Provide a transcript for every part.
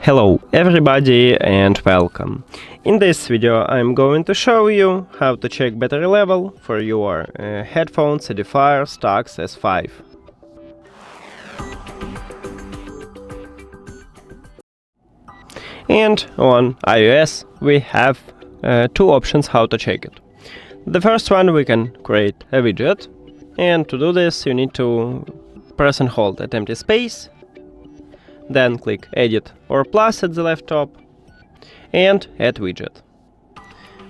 Hello everybody and welcome. In this video I'm going to show you how to check battery level for your headphones EDIFIER STAX S5. And on iOS we have two options how to check it. The first one, we can create a widget, and to do this you need to press and hold at empty space, then click Edit or Plus at the left top, and Add Widget.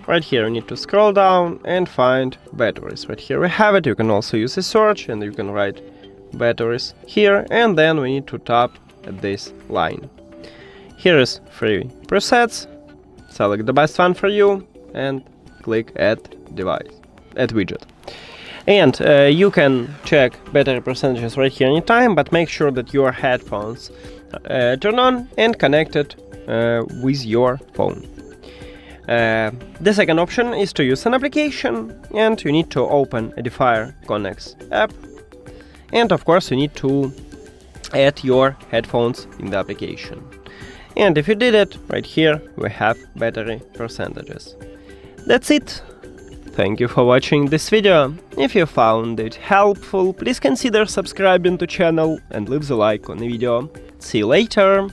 Right here you need to scroll down and find batteries. Right here we have it. You can also use a search and you can write batteries here, and then we need to tap at this line. Here is 3 presets, select the best one for you and click Add Widget. And you can check battery percentages right here anytime, but make sure that your headphones turn on and connected with your phone. The second option is to use an application, and you need to open EDIFIER CONNECTS app, and of course you need to add your headphones in the application. And if you did it, right here we have battery percentages. That's it. Thank you for watching this video. If you found it helpful, please consider subscribing to channel and leave the like on the video. See you later!